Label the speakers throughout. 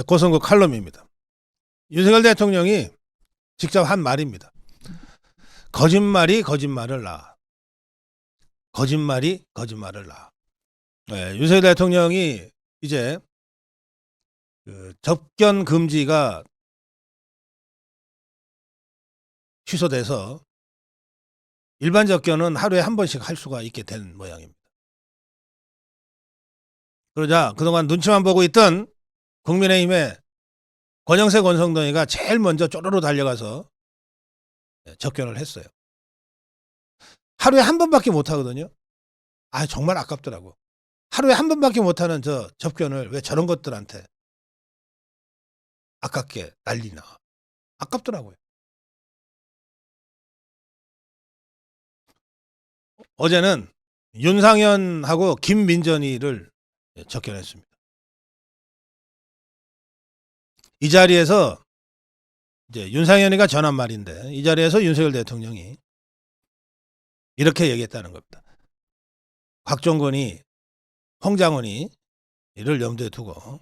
Speaker 1: 고성국 칼럼입니다. 윤석열 대통령이 직접 한 말입니다. 거짓말이 거짓말을 낳아. 거짓말이 거짓말을 낳아. 윤석열 대통령이 이제 접견 금지가 취소돼서 일반 접견은 하루에 한 번씩 할 수가 있게 된 모양입니다. 그러자 그동안 눈치만 보고 있던 국민의힘의 권영세 권성동이가 제일 먼저 쪼르르 달려가서 접견을 했어요. 하루에 한 번밖에 못 하거든요. 정말 아깝더라고. 하루에 한 번밖에 못 하는 저 접견을 왜 저런 것들한테 아깝게 날리나. 아깝더라고요. 어제는 윤상현하고 김민전이를 접견했습니다. 이 자리에서 이제 윤상현이가 전한 말인데 이 자리에서 윤석열 대통령이 이렇게 얘기했다는 겁니다. 곽종건이 홍장원이 이를 염두에 두고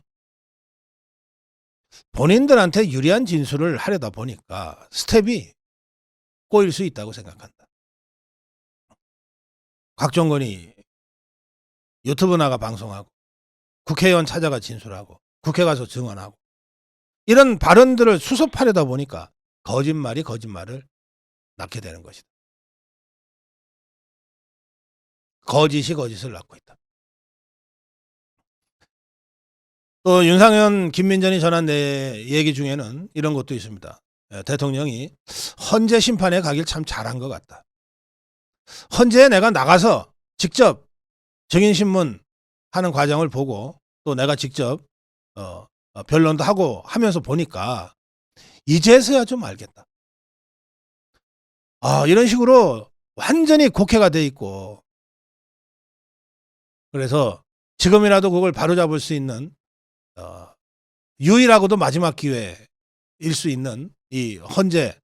Speaker 1: 본인들한테 유리한 진술을 하려다 보니까 스텝이 꼬일 수 있다고 생각한다. 곽종건이 유튜브 나가 방송하고 국회의원 찾아가 진술하고 국회 가서 증언하고 이런 발언들을 수습하려다 보니까 거짓말이 거짓말을 낳게 되는 것이다. 거짓이 거짓을 낳고 있다. 또 윤상현, 김민전이 전한 내 얘기 중에는 이런 것도 있습니다. 대통령이 헌재 심판에 가길 참 잘한 것 같다. 헌재에 내가 나가서 직접 증인신문 하는 과정을 보고 또 내가 직접 변론도 하고 하면서 보니까 이제서야 좀 알겠다. 이런 식으로 완전히 곡해가 돼 있고 그래서 지금이라도 그걸 바로잡을 수 있는 유일하고도 마지막 기회일 수 있는 이 헌재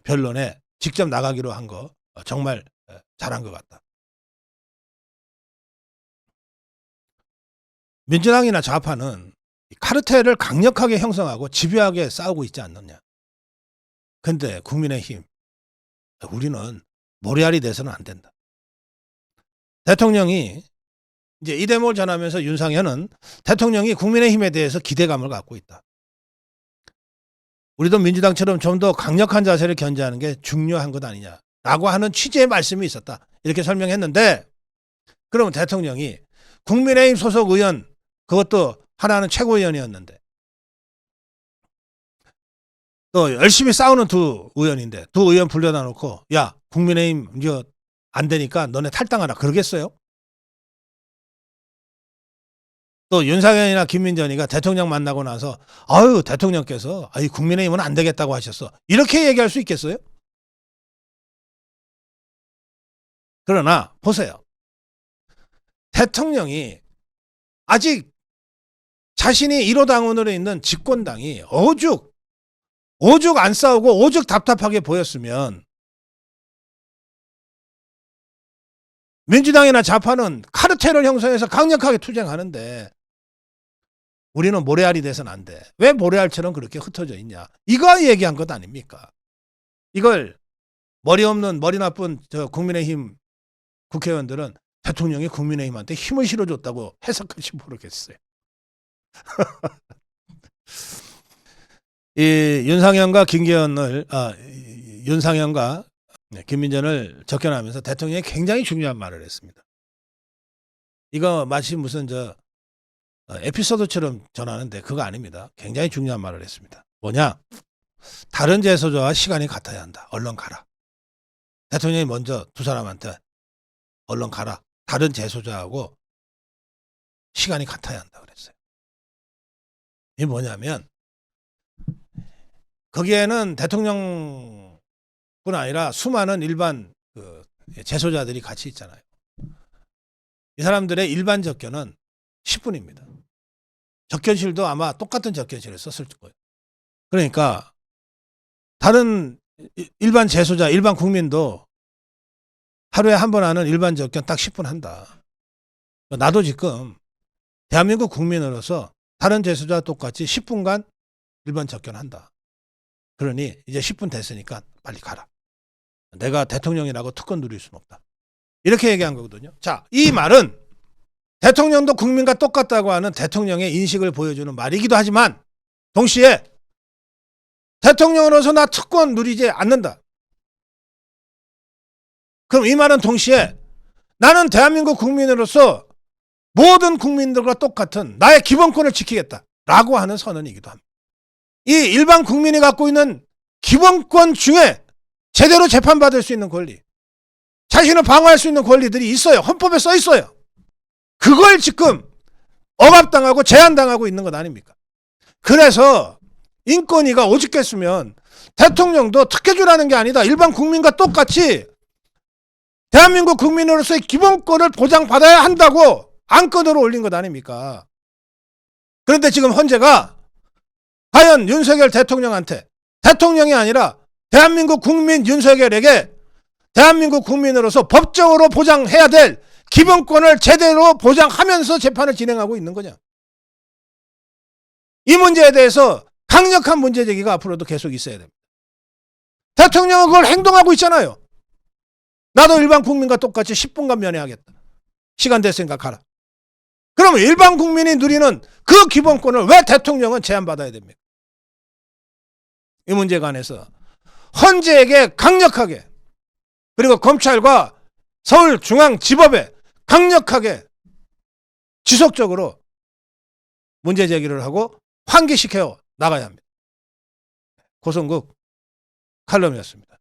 Speaker 1: 변론에 직접 나가기로 한 거 정말 잘한 것 같다. 민주당이나 좌파는 카르텔을 강력하게 형성하고 집요하게 싸우고 있지 않느냐. 근데 국민의힘 우리는 모래알이 돼서는 안 된다. 대통령이 이제 이 대목을 전하면서 윤상현은 대통령이 국민의힘에 대해서 기대감을 갖고 있다. 우리도 민주당처럼 좀 더 강력한 자세를 견제하는 게 중요한 것 아니냐라고 하는 취지의 말씀이 있었다. 이렇게 설명했는데 그러면 대통령이 국민의힘 소속 의원 그것도 하나는 최고위원이었는데 또 열심히 싸우는 두 의원인데 두 의원 불려다 놓고 야 국민의힘 이제 안 되니까 너네 탈당하라 그러겠어요? 또 윤상현이나 김민전이가 대통령 만나고 나서 대통령께서 국민의힘은 안 되겠다고 하셨어. 이렇게 얘기할 수 있겠어요? 그러나 보세요. 대통령이 아직 자신이 1호 당원으로 있는 집권당이 오죽 안 싸우고 오죽 답답하게 보였으면 민주당이나 좌파는 카르텔을 형성해서 강력하게 투쟁하는데 우리는 모래알이 돼서는 안 돼. 왜 모래알처럼 그렇게 흩어져 있냐. 이거 얘기한 것 아닙니까? 이걸 머리 없는 머리 나쁜 저 국민의힘 국회의원들은 대통령이 국민의힘한테 힘을 실어줬다고 해석할지 모르겠어요. 이 윤상현과 윤상현과 김민전을 접견하면서 대통령이 굉장히 중요한 말을 했습니다. 이거 마치 무슨 에피소드처럼 전하는데 그거 아닙니다. 굉장히 중요한 말을 했습니다. 뭐냐? 다른 재소자와 시간이 같아야 한다. 얼른 가라. 대통령이 먼저 두 사람한테 얼른 가라. 다른 재소자하고 시간이 같아야 한다 그랬어요. 이게 뭐냐면 거기에는 대통령뿐 아니라 수많은 일반 재소자들이 같이 있잖아요. 이 사람들의 일반 접견은 10분입니다. 접견실도 아마 똑같은 접견실을 썼을 거예요. 그러니까 다른 일반 재소자, 일반 국민도 하루에 한 번 하는 일반 접견 딱 10분 한다. 나도 지금 대한민국 국민으로서 다른 재수자와 똑같이 10분간 일반 접견한다. 그러니 이제 10분 됐으니까 빨리 가라. 내가 대통령이라고 특권 누릴 수는 없다. 이렇게 얘기한 거거든요. 자, 이 말은 대통령도 국민과 똑같다고 하는 대통령의 인식을 보여주는 말이기도 하지만 동시에 대통령으로서 나 특권 누리지 않는다. 그럼 이 말은 동시에 나는 대한민국 국민으로서 모든 국민들과 똑같은 나의 기본권을 지키겠다라고 하는 선언이기도 합니다. 이 일반 국민이 갖고 있는 기본권 중에 제대로 재판받을 수 있는 권리, 자신을 방어할 수 있는 권리들이 있어요. 헌법에 써 있어요. 그걸 지금 억압당하고 제한당하고 있는 것 아닙니까? 그래서 인권위가 오죽했으면 대통령도 특혜주라는 게 아니다. 일반 국민과 똑같이 대한민국 국민으로서의 기본권을 보장받아야 한다고 안건으로 올린 것 아닙니까? 그런데 지금 헌재가 과연 윤석열 대통령한테 대통령이 아니라 대한민국 국민 윤석열에게 대한민국 국민으로서 법적으로 보장해야 될 기본권을 제대로 보장하면서 재판을 진행하고 있는 거냐? 이 문제에 대해서 강력한 문제 제기가 앞으로도 계속 있어야 됩니다. 대통령은 그걸 행동하고 있잖아요. 나도 일반 국민과 똑같이 10분간 면회하겠다. 시간 됐으니까 가라. 그러면 일반 국민이 누리는 그 기본권을 왜 대통령은 제한받아야 됩니까? 이 문제에 관해서 헌재에게 강력하게, 그리고 검찰과 서울중앙지법에 강력하게 지속적으로 문제 제기를 하고 환기시켜 나가야 합니다. 고성국 칼럼이었습니다.